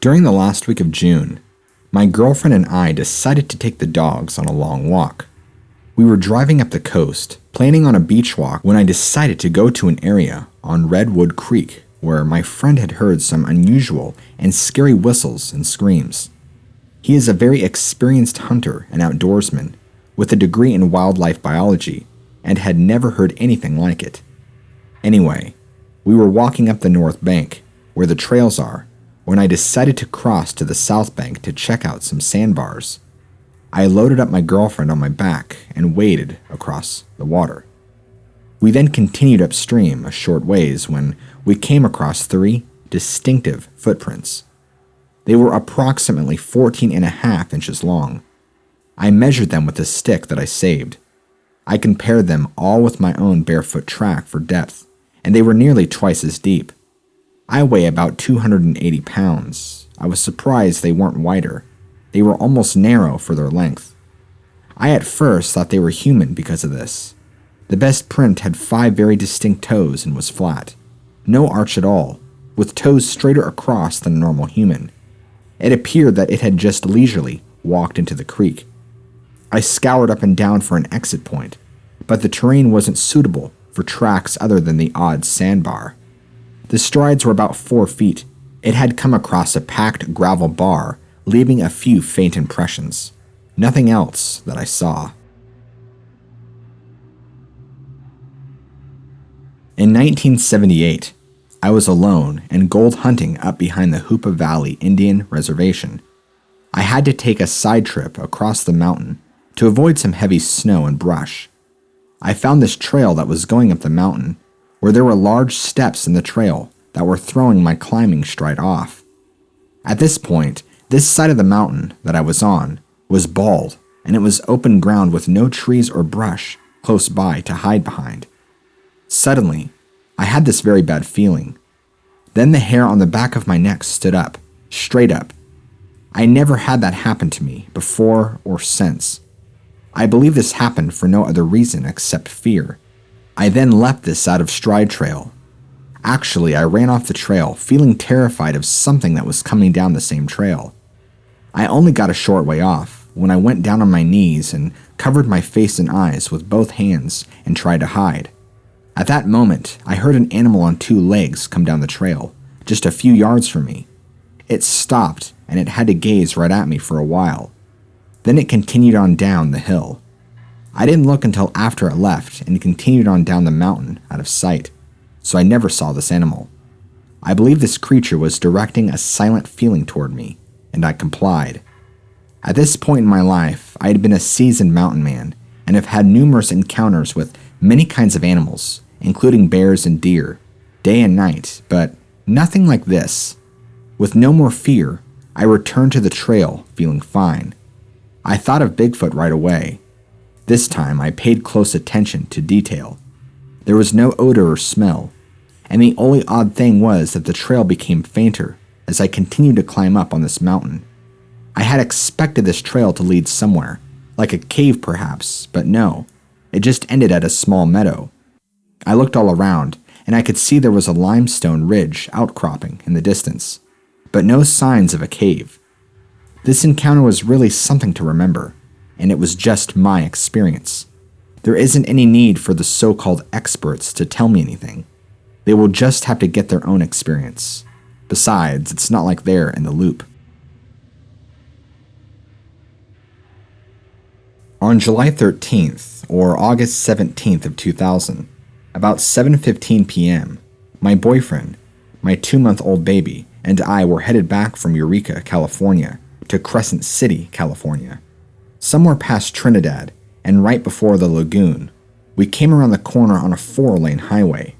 During the last week of June, my girlfriend and I decided to take the dogs on a long walk. We were driving up the coast, planning on a beach walk, when I decided to go to an area on Redwood Creek where my friend had heard some unusual and scary whistles and screams. He is a very experienced hunter and outdoorsman with a degree in wildlife biology and had never heard anything like it. Anyway, we were walking up the north bank, where the trails are, when I decided to cross to the south bank to check out some sandbars. I loaded up my girlfriend on my back and waded across the water. We then continued upstream a short ways when we came across 3 distinctive footprints. They were approximately 14.5 inches long. I measured them with a stick that I saved. I compared them all with my own barefoot track for depth, and they were nearly twice as deep. I weigh about 280 pounds. I was surprised they weren't wider. They were almost narrow for their length. I at first thought they were human because of this. The best print had 5 very distinct toes and was flat. No arch at all, with toes straighter across than a normal human. It appeared that it had just leisurely walked into the creek. I scoured up and down for an exit point, but the terrain wasn't suitable for tracks other than the odd sandbar. The strides were about 4 feet. It had come across a packed gravel bar, leaving a few faint impressions. Nothing else that I saw. In 1978, I was alone and gold hunting up behind the Hoopa Valley Indian Reservation. I had to take a side trip across the mountain to avoid some heavy snow and brush. I found this trail that was going up the mountain, where there were large steps in the trail that were throwing my climbing stride off. At this point, this side of the mountain that I was on was bald, and it was open ground with no trees or brush close by to hide behind. Suddenly, I had this very bad feeling. Then the hair on the back of my neck stood up, straight up. I never had that happen to me before or since. I believe this happened for no other reason except fear. I then left this out of stride trail. Actually, I ran off the trail, feeling terrified of something that was coming down the same trail. I only got a short way off when I went down on my knees and covered my face and eyes with both hands and tried to hide. At that moment, I heard an animal on 2 legs come down the trail, just a few yards from me. It stopped, and it had to gaze right at me for a while. Then it continued on down the hill. I didn't look until after it left and continued on down the mountain out of sight, so I never saw this animal. I believe this creature was directing a silent feeling toward me, and I complied. At this point in my life, I had been a seasoned mountain man and have had numerous encounters with many kinds of animals, including bears and deer, day and night, but nothing like this. With no more fear, I returned to the trail feeling fine. I thought of Bigfoot right away. This time I paid close attention to detail. There was no odor or smell, and the only odd thing was that the trail became fainter as I continued to climb up on this mountain. I had expected this trail to lead somewhere, like a cave perhaps, but no, it just ended at a small meadow. I looked all around, and I could see there was a limestone ridge outcropping in the distance, but no signs of a cave. This encounter was really something to remember, and it was just my experience. There isn't any need for the so-called experts to tell me anything. They will just have to get their own experience. Besides, it's not like they're in the loop. On July 13th, or August 17th of 2000, about 7:15 p.m., my boyfriend, my 2-month-old baby, and I were headed back from Eureka, California, to Crescent City, California. Somewhere past Trinidad, and right before the lagoon, we came around the corner on a 4-lane highway.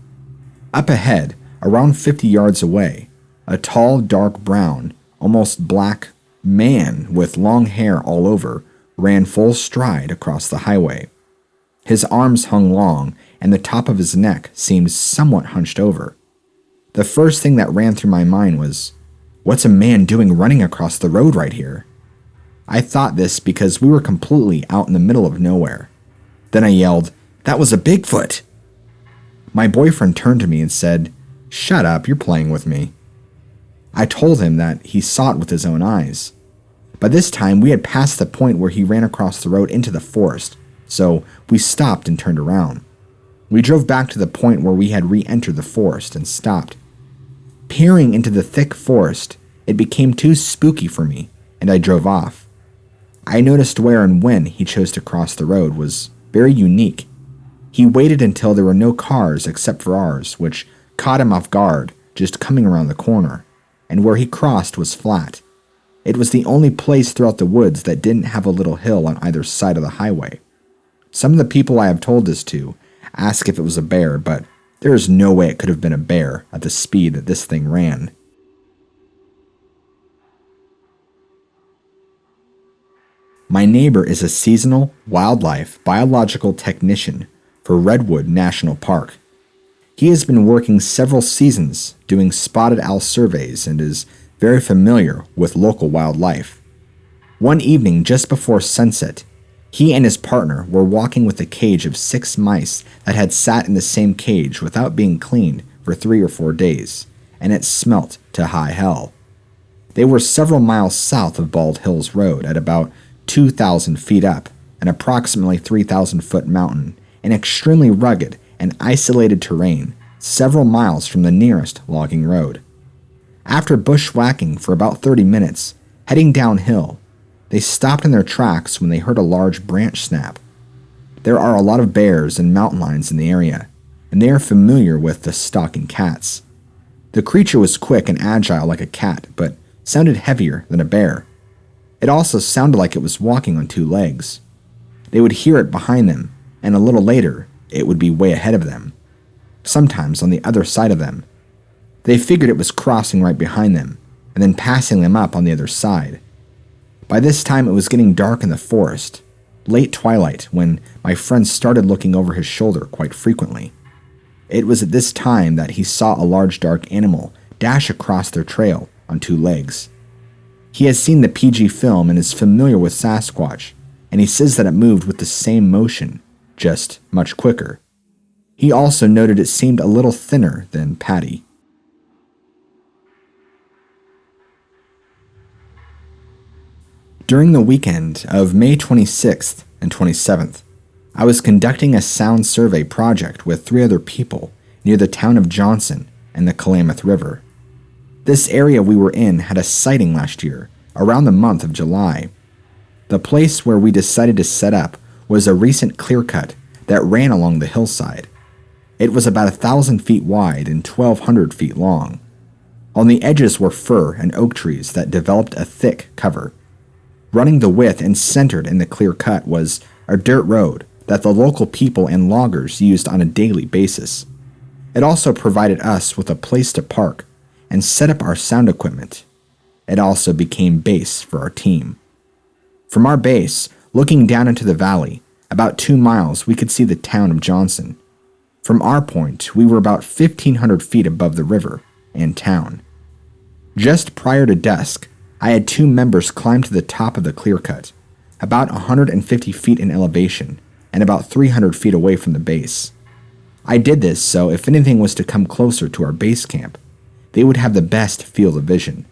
Up ahead, around 50 yards away, a tall, dark brown, almost black man with long hair all over ran full stride across the highway. His arms hung long, and the top of his neck seemed somewhat hunched over. The first thing that ran through my mind was, what's a man doing running across the road right here? I thought this because we were completely out in the middle of nowhere. Then I yelled, "That was a Bigfoot!" My boyfriend turned to me and said, "Shut up, you're playing with me." I told him that he saw it with his own eyes. By this time, we had passed the point where he ran across the road into the forest, so we stopped and turned around. We drove back to the point where we had re-entered the forest and stopped. Peering into the thick forest, it became too spooky for me, and I drove off. I noticed where and when he chose to cross the road was very unique. He waited until there were no cars except for ours, which caught him off guard just coming around the corner, and where he crossed was flat. It was the only place throughout the woods that didn't have a little hill on either side of the highway. Some of the people I have told this to ask if it was a bear, but there is no way it could have been a bear at the speed that this thing ran. My neighbor is a seasonal wildlife biological technician for Redwood National Park. He has been working several seasons doing spotted owl surveys and is very familiar with local wildlife. One evening just before sunset, he and his partner were walking with a cage of 6 mice that had sat in the same cage without being cleaned for 3 or 4 days, and it smelt to high hell. They were several miles south of Bald Hills Road at about 2,000 feet up an approximately 3,000-foot mountain in extremely rugged and isolated terrain several miles from the nearest logging road. After bushwhacking for about 30 minutes, heading downhill, they stopped in their tracks when they heard a large branch snap. There are a lot of bears and mountain lions in the area, and they are familiar with the stalking cats. The creature was quick and agile like a cat, but sounded heavier than a bear. It also sounded like it was walking on 2 legs. They would hear it behind them, and a little later, it would be way ahead of them, sometimes on the other side of them. They figured it was crossing right behind them, and then passing them up on the other side. By this time, it was getting dark in the forest, late twilight, when my friend started looking over his shoulder quite frequently. It was at this time that he saw a large dark animal dash across their trail on 2 legs. He has seen the PG film and is familiar with Sasquatch, and he says that it moved with the same motion, just much quicker. He also noted it seemed a little thinner than Patty. During the weekend of May 26th and 27th, I was conducting a sound survey project with 3 other people near the town of Johnson and the Klamath River. This area we were in had a sighting last year, around the month of July. The place where we decided to set up was a recent clear cut that ran along the hillside. It was about 1,000 feet wide and 1,200 feet long. On the edges were fir and oak trees that developed a thick cover. Running the width and centered in the clear cut was a dirt road that the local people and loggers used on a daily basis. It also provided us with a place to park and set up our sound equipment. It also became base for our team. From our base, looking down into the valley, about 2 miles, we could see the town of Johnson. From our point, we were about 1,500 feet above the river and town. Just prior to dusk, I had 2 members climb to the top of the clear cut, about 150 feet in elevation and about 300 feet away from the base. I did this so if anything was to come closer to our base camp, they would have the best field of vision,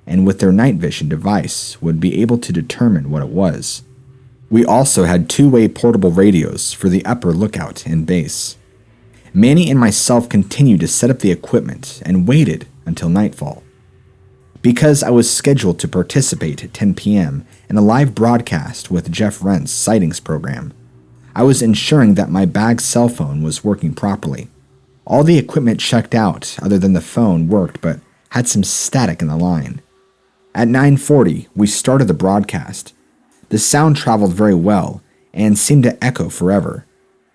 and with their night vision device would be able to determine what it was. We also had 2-way portable radios for the upper lookout and base. Manny and myself continued to set up the equipment and waited until nightfall. Because I was scheduled to participate at 10 p.m. in a live broadcast with Jeff Rent's sightings program, I was ensuring that my bag cell phone was working properly. All the equipment checked out other than the phone worked but had some static in the line. At 9:40, we started the broadcast. The sound traveled very well and seemed to echo forever.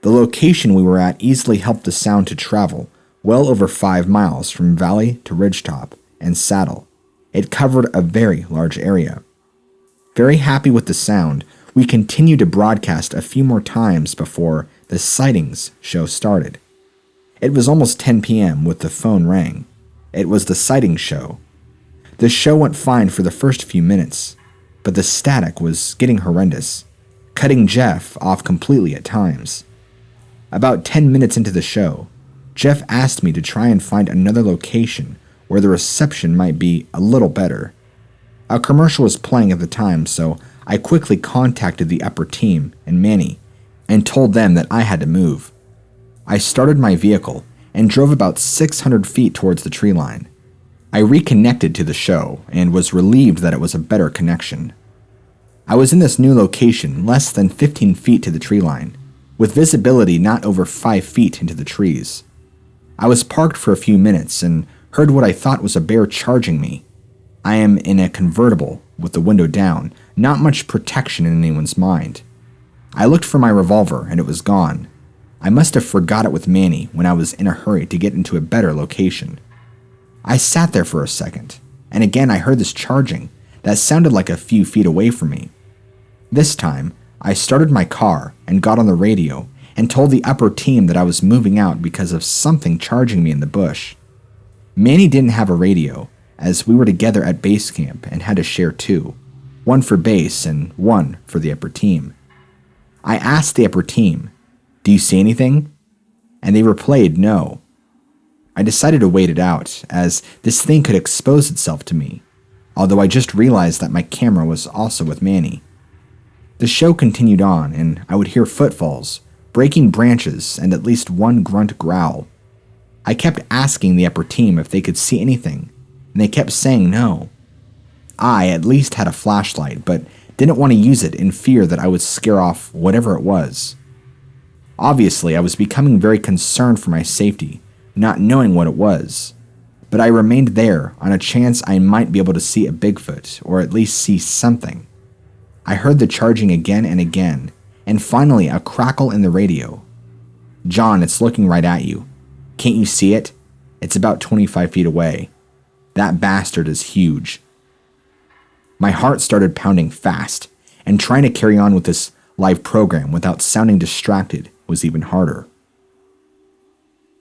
The location we were at easily helped the sound to travel well over 5 miles from valley to ridgetop and saddle. It covered a very large area. Very happy with the sound, we continued to broadcast a few more times before the sightings show started. It was almost 10 p.m. when the phone rang. It was the sightings show. The show went fine for the first few minutes, but the static was getting horrendous, cutting Jeff off completely at times. About 10 minutes into the show, Jeff asked me to try and find another location where the reception might be a little better. A commercial was playing at the time, so I quickly contacted the upper team and Manny and told them that I had to move. I started my vehicle and drove about 600 feet towards the tree line. I reconnected to the show and was relieved that it was a better connection. I was in this new location less than 15 feet to the tree line, with visibility not over 5 feet into the trees. I was parked for a few minutes and heard what I thought was a bear charging me. I am in a convertible with the window down, not much protection in anyone's mind. I looked for my revolver and it was gone. I must have forgot it with Manny when I was in a hurry to get into a better location. I sat there for a second, and again I heard this charging that sounded like a few feet away from me. This time, I started my car and got on the radio and told the upper team that I was moving out because of something charging me in the bush. Manny didn't have a radio, as we were together at base camp and had to share two, one for base and one for the upper team. I asked the upper team, "Do you see anything?" And they replied no. I decided to wait it out, as this thing could expose itself to me, although I just realized that my camera was also with Manny. The show continued on, and I would hear footfalls, breaking branches, and at least one grunt growl. I kept asking the upper team if they could see anything, and they kept saying no. I at least had a flashlight, but didn't want to use it in fear that I would scare off whatever it was. Obviously, I was becoming very concerned for my safety, not knowing what it was, but I remained there on a chance I might be able to see a Bigfoot, or at least see something. I heard the charging again and again, and finally a crackle in the radio. "John, it's looking right at you. Can't you see it? It's about 25 feet away. That bastard is huge." My heart started pounding fast, and trying to carry on with this live program without sounding distracted was even harder.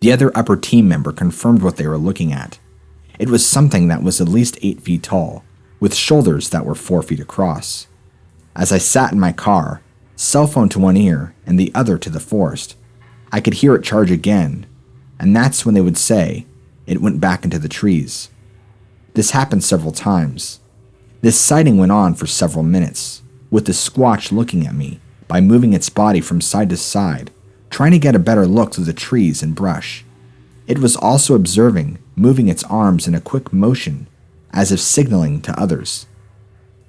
The other upper team member confirmed what they were looking at. It was something that was at least 8 feet tall, with shoulders that were 4 feet across. As I sat in my car, cell phone to one ear and the other to the forest, I could hear it charge again, and that's when they would say it went back into the trees. This happened several times. This sighting went on for several minutes, with the squatch looking at me by moving its body from side to side, trying to get a better look through the trees and brush. It was also observing, moving its arms in a quick motion, as if signaling to others.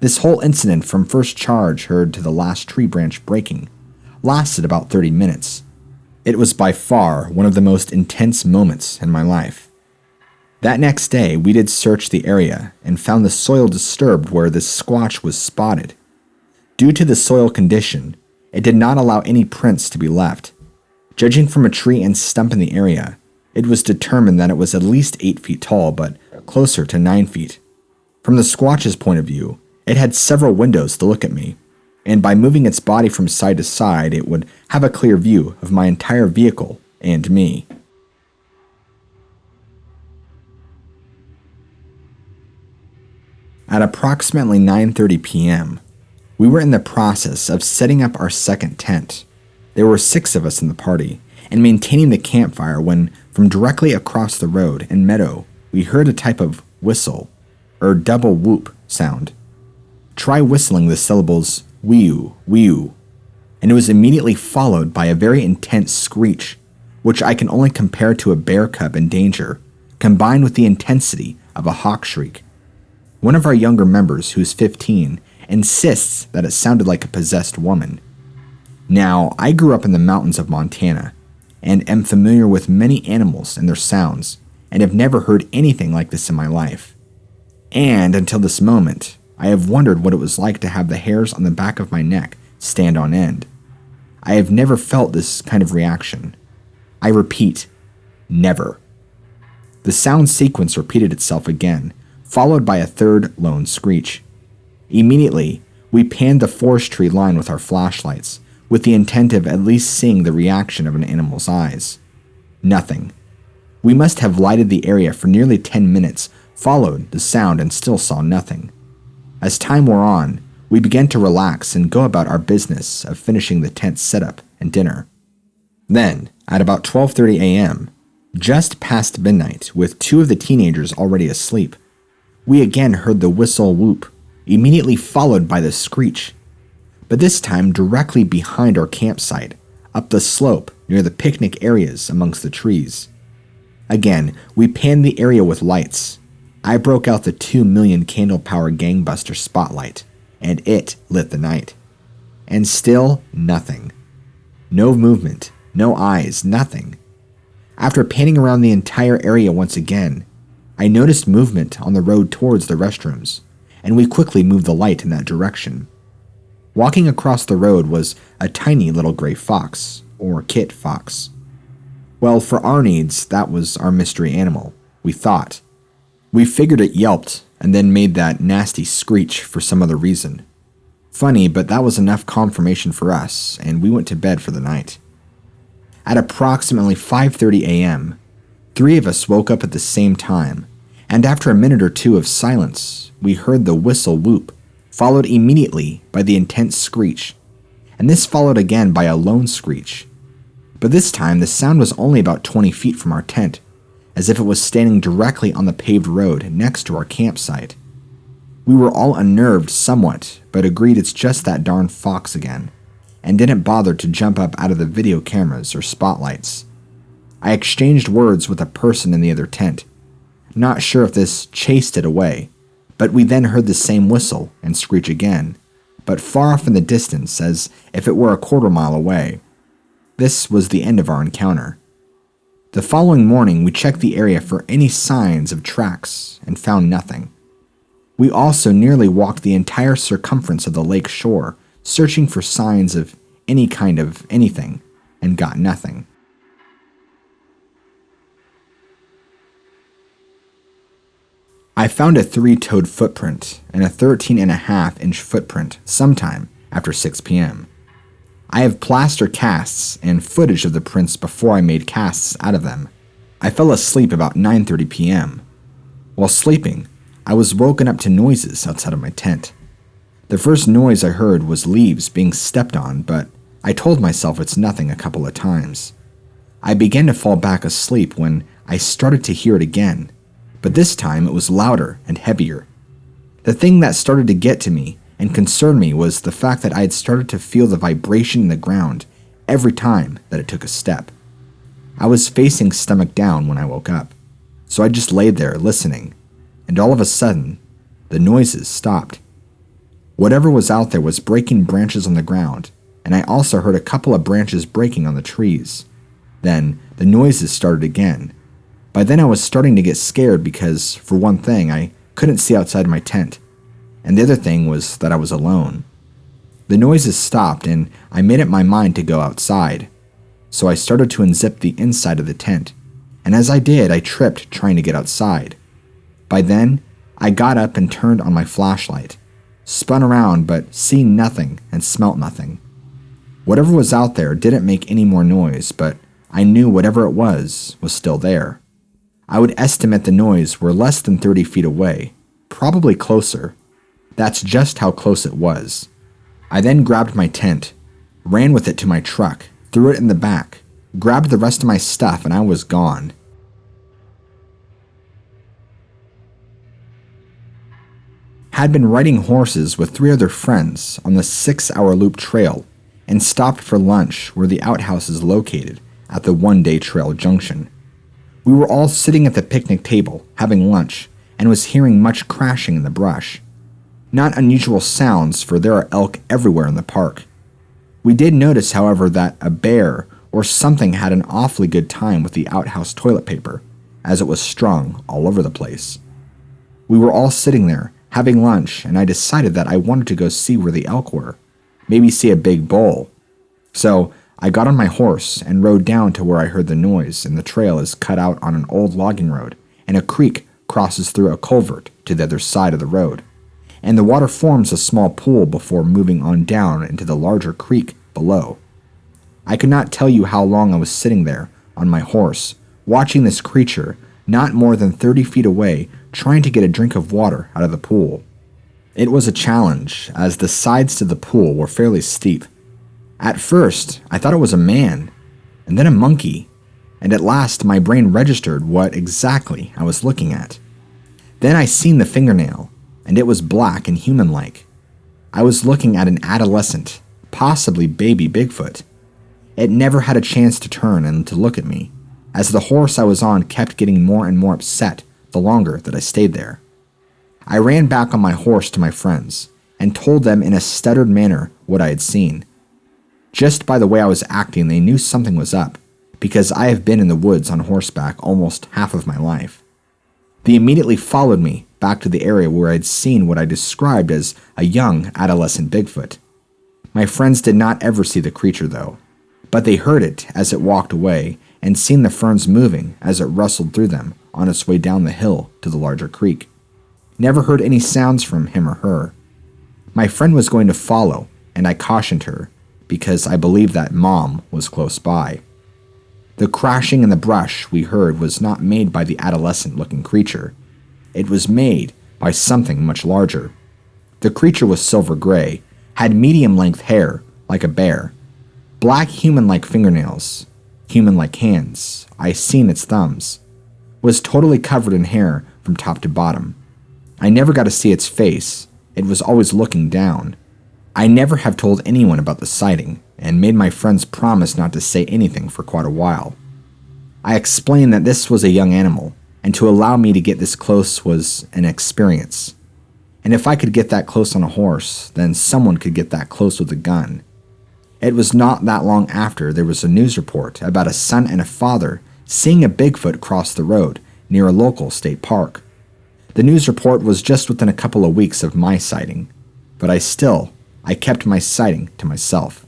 This whole incident from first charge heard to the last tree branch breaking lasted about 30 minutes. It was by far one of the most intense moments in my life. That next day, we did search the area and found the soil disturbed where this squatch was spotted. Due to the soil condition, it did not allow any prints to be left. Judging from a tree and stump in the area, it was determined that it was at least 8 feet tall, but closer to 9 feet. From the squatch's point of view, it had several windows to look at me, and by moving its body from side to side, it would have a clear view of my entire vehicle and me. At approximately 9:30 p.m., we were in the process of setting up our second tent. There were 6 of us in the party, and maintaining the campfire when, from directly across the road and meadow, we heard a type of whistle, or double whoop sound. Try whistling the syllables whew, whew, and it was immediately followed by a very intense screech, which I can only compare to a bear cub in danger, combined with the intensity of a hawk shriek. One of our younger members, who's 15, insists that it sounded like a possessed woman. Now, I grew up in the mountains of Montana, and am familiar with many animals and their sounds, and have never heard anything like this in my life. And until this moment, I have wondered what it was like to have the hairs on the back of my neck stand on end. I have never felt this kind of reaction. I repeat, never. The sound sequence repeated itself again, followed by a third lone screech. Immediately, we panned the forest tree line with our flashlights, with the intent of at least seeing the reaction of an animal's eyes. Nothing. We must have lighted the area for nearly 10 minutes, followed the sound, and still saw nothing. As time wore on, we began to relax and go about our business of finishing the tent setup and dinner. Then, at about 12:30 a.m., Just past midnight, with two of the teenagers already asleep, we again heard the whistle whoop, immediately followed by the screech. But this time directly behind our campsite, up the slope near the picnic areas amongst the trees. Again, we panned the area with lights. I broke out the 2 million candle power gangbuster spotlight, and it lit the night. And still nothing. No movement, no eyes, nothing. After panning around the entire area once again, I noticed movement on the road towards the restrooms, and we quickly moved the light in that direction. Walking across the road was a tiny little gray fox, or kit fox. Well, for our needs, that was our mystery animal, we thought. We figured it yelped and then made that nasty screech for some other reason. Funny, but that was enough confirmation for us, and we went to bed for the night. At approximately 5:30 a.m., 3 of us woke up at the same time, and after a minute or two of silence, we heard the whistle whoop, followed immediately by the intense screech, and this followed again by a lone screech. But this time, the sound was only about 20 feet from our tent, as if it was standing directly on the paved road next to our campsite. We were all unnerved somewhat, but agreed it's just that darn fox again, and didn't bother to jump up out of the video cameras or spotlights. I exchanged words with a person in the other tent, not sure if this chased it away, but we then heard the same whistle and screech again, but far off in the distance as if it were a quarter-mile away. This was the end of our encounter. The following morning, we checked the area for any signs of tracks and found nothing. We also nearly walked the entire circumference of the lake shore, searching for signs of any kind of anything, and got nothing. I found a 3-toed footprint and a 13.5-inch footprint sometime after 6 p.m. I have plaster casts and footage of the prints before I made casts out of them. I fell asleep about 9:30 p.m. While sleeping, I was woken up to noises outside of my tent. The first noise I heard was leaves being stepped on, but I told myself it's nothing a couple of times. I began to fall back asleep when I started to hear it again, but this time it was louder and heavier. The thing that started to get to me and concern me was the fact that I had started to feel the vibration in the ground every time that it took a step. I was facing stomach down when I woke up, so I just lay there listening, and all of a sudden, the noises stopped. Whatever was out there was breaking branches on the ground, and I also heard a couple of branches breaking on the trees. Then, the noises started again. By then I was starting to get scared because, for one thing, I couldn't see outside my tent, and the other thing was that I was alone. The noises stopped, and I made up my mind to go outside. So I started to unzip the inside of the tent, and as I did, I tripped trying to get outside. By then, I got up and turned on my flashlight, spun around but seen nothing and smelt nothing. Whatever was out there didn't make any more noise, but I knew whatever it was still there. I would estimate the noise were less than 30 feet away, probably closer. That's just how close it was. I then grabbed my tent, ran with it to my truck, threw it in the back, grabbed the rest of my stuff, and I was gone. Had been riding horses with 3 other friends on the 6-hour loop trail and stopped for lunch where the outhouse is located at the one-day trail junction. We were all sitting at the picnic table having lunch and was hearing much crashing in the brush. Not unusual sounds, for there are elk everywhere in the park. We did notice, however, that a bear or something had an awfully good time with the outhouse toilet paper, as it was strung all over the place. We were all sitting there, having lunch, and I decided that I wanted to go see where the elk were, maybe see a big bull. So I got on my horse and rode down to where I heard the noise, and the trail is cut out on an old logging road, and a creek crosses through a culvert to the other side of the road, and the water forms a small pool before moving on down into the larger creek below. I could not tell you how long I was sitting there on my horse, watching this creature not more than 30 feet away, trying to get a drink of water out of the pool. It was a challenge, as the sides to the pool were fairly steep. At first, I thought it was a man, and then a monkey, and at last my brain registered what exactly I was looking at. Then I seen the fingernail, and it was black and human-like. I was looking at an adolescent, possibly baby Bigfoot. It never had a chance to turn and to look at me, as the horse I was on kept getting more and more upset the longer that I stayed there. I ran back on my horse to my friends, and told them in a stuttered manner what I had seen. Just by the way I was acting, they knew something was up, because I have been in the woods on horseback almost half of my life. They immediately followed me back to the area where I had seen what I described as a young adolescent Bigfoot. My friends did not ever see the creature though, but they heard it as it walked away and seen the ferns moving as it rustled through them on its way down the hill to the larger creek. Never heard any sounds from him or her. My friend was going to follow, and I cautioned her, because I believed that Mom was close by. The crashing in the brush we heard was not made by the adolescent-looking creature. It was made by something much larger. The creature was silver gray, had medium-length hair, like a bear, black human-like fingernails, human-like hands, I seen its thumbs, was totally covered in hair from top to bottom. I never got to see its face. It was always looking down. I never have told anyone about the sighting, and made my friends promise not to say anything for quite a while. I explained that this was a young animal, and to allow me to get this close was an experience. And if I could get that close on a horse, then someone could get that close with a gun. It was not that long after there was a news report about a son and a father seeing a Bigfoot cross the road near a local state park. The news report was just within a couple of weeks of my sighting, but I kept my sighting to myself.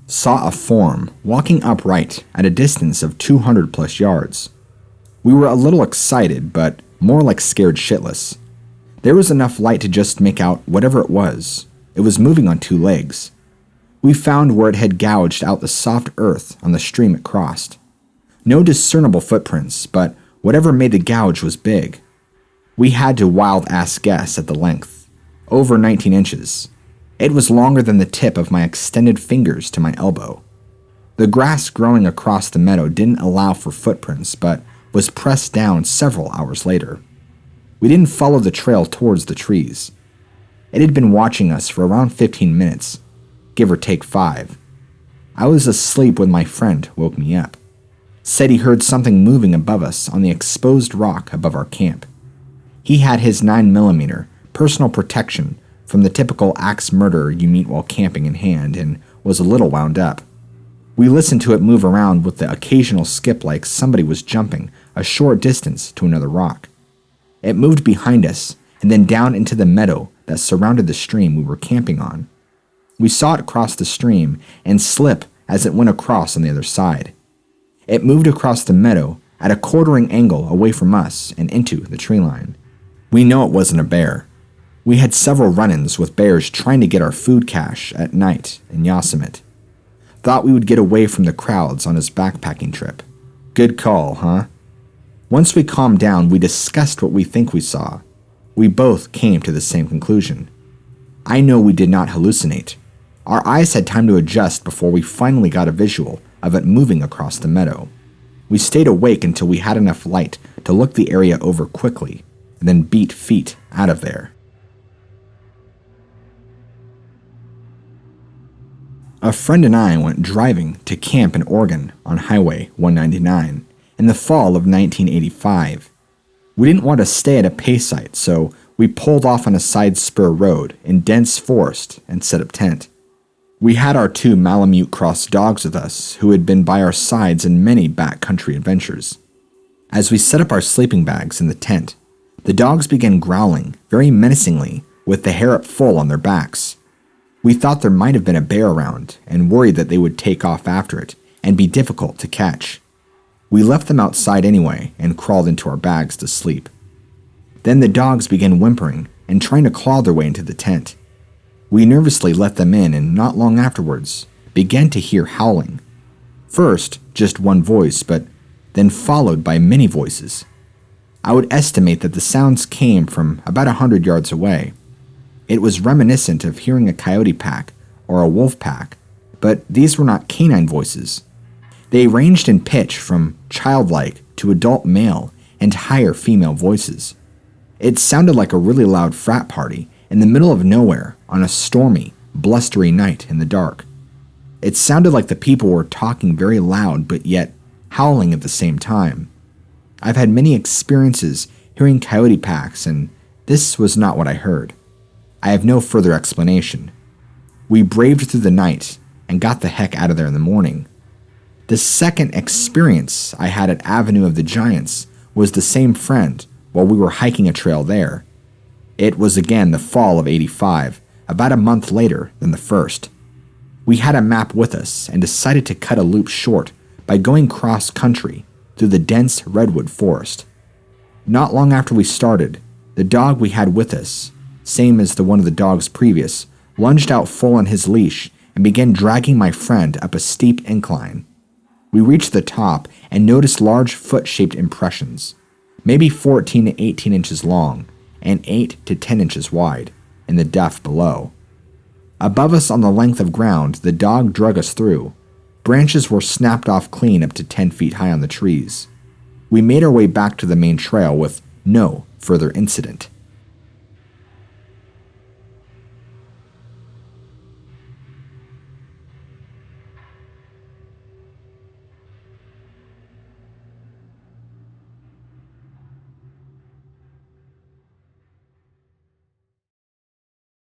Saw a form walking upright at a distance of 200 plus yards. We were a little excited, but more like scared shitless. There was enough light to just make out whatever it was. It was moving on two legs. We found where it had gouged out the soft earth on the stream it crossed. No discernible footprints, but whatever made the gouge was big. We had to wild-ass guess at the length. Over 19 inches. It was longer than the tip of my extended fingers to my elbow. The grass growing across the meadow didn't allow for footprints, but was pressed down several hours later. We didn't follow the trail towards the trees. It had been watching us for around 15 minutes, give or take 5. I was asleep when my friend woke me up. Said he heard something moving above us on the exposed rock above our camp. He had his 9mm personal protection from the typical axe murderer you meet while camping in hand and was a little wound up. We listened to it move around with the occasional skip like somebody was jumping a short distance to another rock. It moved behind us and then down into the meadow that surrounded the stream we were camping on. We saw it cross the stream and slip as it went across on the other side. It moved across the meadow at a quartering angle away from us and into the tree line. We know it wasn't a bear. We had several run-ins with bears trying to get our food cache at night in Yosemite. Thought we would get away from the crowds on his backpacking trip. Good call, huh? Once we calmed down, we discussed what we think we saw. We both came to the same conclusion. I know we did not hallucinate. Our eyes had time to adjust before we finally got a visual of it moving across the meadow. We stayed awake until we had enough light to look the area over quickly, and then beat feet out of there. A friend and I went driving to camp in Oregon on Highway 199 in the fall of 1985. We didn't want to stay at a pay site, so we pulled off on a side spur road in dense forest and set up tent. We had our 2 Malamute cross dogs with us who had been by our sides in many backcountry adventures. As we set up our sleeping bags in the tent, the dogs began growling very menacingly with the hair up full on their backs. We thought there might have been a bear around and worried that they would take off after it and be difficult to catch. We left them outside anyway and crawled into our bags to sleep. Then the dogs began whimpering and trying to claw their way into the tent. We nervously let them in and not long afterwards began to hear howling. First, just one voice, but then followed by many voices. I would estimate that the sounds came from about 100 yards away. It was reminiscent of hearing a coyote pack or a wolf pack, but these were not canine voices. They ranged in pitch from childlike to adult male and higher female voices. It sounded like a really loud frat party in the middle of nowhere on a stormy, blustery night in the dark. It sounded like the people were talking very loud but yet howling at the same time. I've had many experiences hearing coyote packs, and this was not what I heard. I have no further explanation. We braved through the night and got the heck out of there in the morning. The second experience I had at Avenue of the Giants was the same friend while we were hiking a trail there. It was again the fall of '85, about a month later than the first. We had a map with us and decided to cut a loop short by going cross-country through the dense redwood forest. Not long after we started, the dog we had with us, same as the one of the dogs previous, lunged out full on his leash and began dragging my friend up a steep incline. We reached the top and noticed large foot-shaped impressions, maybe 14 to 18 inches long and 8 to 10 inches wide, in the depth below. Above us on the length of ground the dog drug us through. Branches were snapped off clean up to 10 feet high on the trees. We made our way back to the main trail with no further incident.